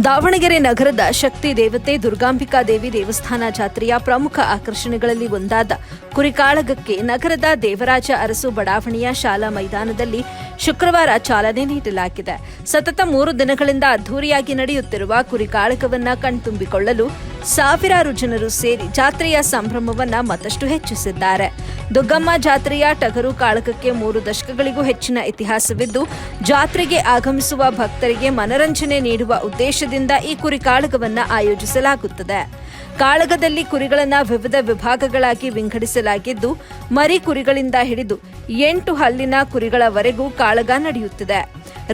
ದಾವಣಗೆರೆ ನಗರದ ಶಕ್ತಿ ದೇವತೆ ದುರ್ಗಾಂಬಿಕಾ ದೇವಿ ದೇವಸ್ಥಾನ ಜಾತ್ರೆಯ ಪ್ರಮುಖ ಆಕರ್ಷಣೆಗಳಲ್ಲಿ ಒಂದಾದ ಕುರಿಕಾಳಗಕ್ಕೆ ನಗರದ ದೇವರಾಜ ಅರಸು ಬಡಾವಣೆಯ ಶಾಲಾ ಮೈದಾನದಲ್ಲಿ ಶುಕ್ರವಾರ ಚಾಲನೆ ನೀಡಲಾಗಿದೆ. ಸತತ 3 ದಿನಗಳಿಂದ ಅದ್ದೂರಿಯಾಗಿ ನಡೆಯುತ್ತಿರುವ ಕುರಿಕಾಳಗವನ್ನು ಕಣ್ತುಂಬಿಕೊಳ್ಳಲು ಸಾವಿರಾರು ಜನರು ಸೇರಿ ಜಾತ್ರೆಯ ಸಂಭ್ರಮವನ್ನ ಮತ್ತಷ್ಟು ಹೆಚ್ಚಿಸಿದ್ದಾರೆ. ದುಗ್ಗಮ್ಮ ಜಾತ್ರೆಯ ಟಗರು ಕಾಳಗಕ್ಕೆ 3 ದಶಕಗಳಿಗೂ ಹೆಚ್ಚಿನ ಇತಿಹಾಸವಿದ್ದು, ಜಾತ್ರೆಗೆ ಆಗಮಿಸುವ ಭಕ್ತರಿಗೆ ಮನರಂಜನೆ ನೀಡುವ ಉದ್ದೇಶದಿಂದ ಈ ಕುರಿಕಾಳಗವನ್ನು ಆಯೋಜಿಸಲಾಗುತ್ತದೆ. ಕಾಳಗದಲ್ಲಿ ಕುರಿಗಳನ್ನು ವಿವಿಧ ವಿಭಾಗಗಳಾಗಿ ವಿಂಗಡಿಸಲಾಗಿದ್ದು, ಮರಿ ಕುರಿಗಳಿಂದ ಹಿಡಿದು 8 ಹಲ್ಲಿನ ಕುರಿಗಳವರೆಗೂ ಕಾಳಗ ನಡೆಯುತ್ತಿದೆ.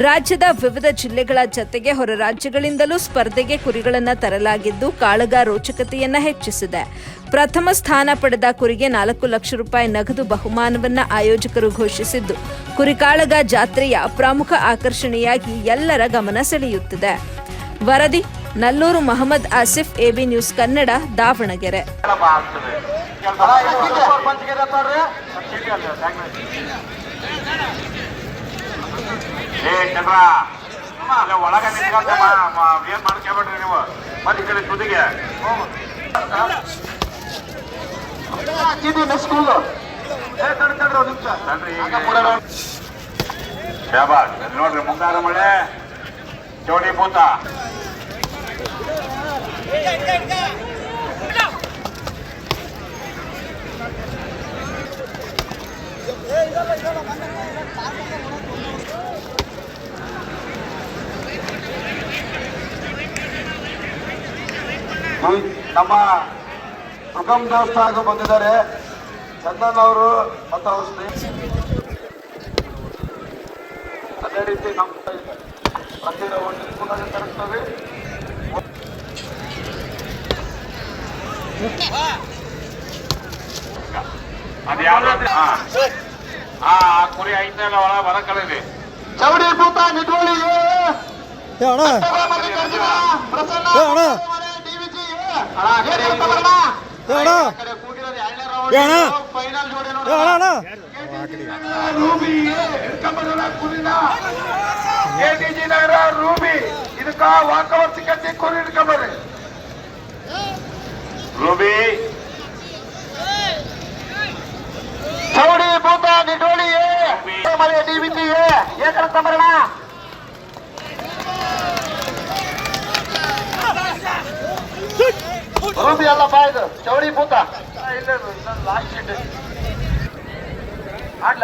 ರಾಜ್ಯದ ವಿವಿಧ ಜಿಲ್ಲೆಗಳ ಜತೆಗೆ ಹೊರ ರಾಜ್ಯಗಳಿಂದಲೂ ಸ್ಪರ್ಧೆಗೆ ಕುರಿಗಳನ್ನು ತರಲಾಗಿದ್ದು, ಕಾಳಗ ರೋಚಕತೆಯನ್ನ ಹೆಚ್ಚಿಸಿದೆ. ಪ್ರಥಮ ಸ್ಥಾನ ಪಡೆದ ಕುರಿಗೆ 4 ಲಕ್ಷ ರೂಪಾಯಿ ನಗದು ಬಹುಮಾನವನ್ನ ಆಯೋಜಕರು ಘೋಷಿಸಿದ್ದು, ಕುರಿಕಾಳಗ ಜಾತ್ರೆಯ ಪ್ರಮುಖ ಆಕರ್ಷಣೆಯಾಗಿ ಎಲ್ಲರ ಗಮನ ಸೆಳೆಯುತ್ತಿದೆ. ವರದಿ ನಲ್ಲೂರು ಮಹಮ್ಮದ್ ಆಸಿಫ್, ಎಬಿ ನ್ಯೂಸ್ ಕನ್ನಡ, ದಾವಣಗೆರೆ. ಒಳಗೆ ಏನ್ ಮಾಡ್ಕೊಬೇಡ್ರಿ ನೀವು ಮತ್ತೆ ಈ ಕಡೆ ತುದಿಗೆ ಶಾಬಾಸ್. ನೋಡ್ರಿ ಮುಂಗಾರ ಮಳೆ ಚೌಡಿ ಭೂತ ನಮ್ಮ ದುರ್ಗಮ್ ದೇವಸ್ಥಾನಕ್ಕೆ ಬಂದಿದ್ದಾರೆ. ಚಂದನ್ ಅವರು ಮತ್ತು ಅವ್ರ ಅದೇ ರೀತಿ ನಮ್ಮ ತರಿಸ್ತೇವೆ. ಅದು ಯಾವ್ದು ಆ ಕುರಿ ಐತಲ್ಲ ಒಳ ಹೊರ ಕಳಿದೆ ಚೌಡಿ ಭೂತ ನಿಟ್ವಳಿಗೆ ಫೈನಲ್ ಜೋಡಿ ನಗರ ರೂಬಿ ಇದಕ್ಕ ವಾಕವರ್ತಿಕತೆ ಕುರಿ ಹಿಡ್ಕೊಂಬರ್ರಿ. ರೂಬಿ ಚೌಡಿ ಭೂತ ನಿಟೋಳಿ ಮನೆ ಡಿಬಿಟಿ ಏಕಂಬರಣ ರೂಬಿ ಅಲ್ಲಪ್ಪ ಇದು ಚೌಡಿ ಭೂತ ಇಲ್ಲ ಲಾಸ್ಟ್ ಆಡ್ಲ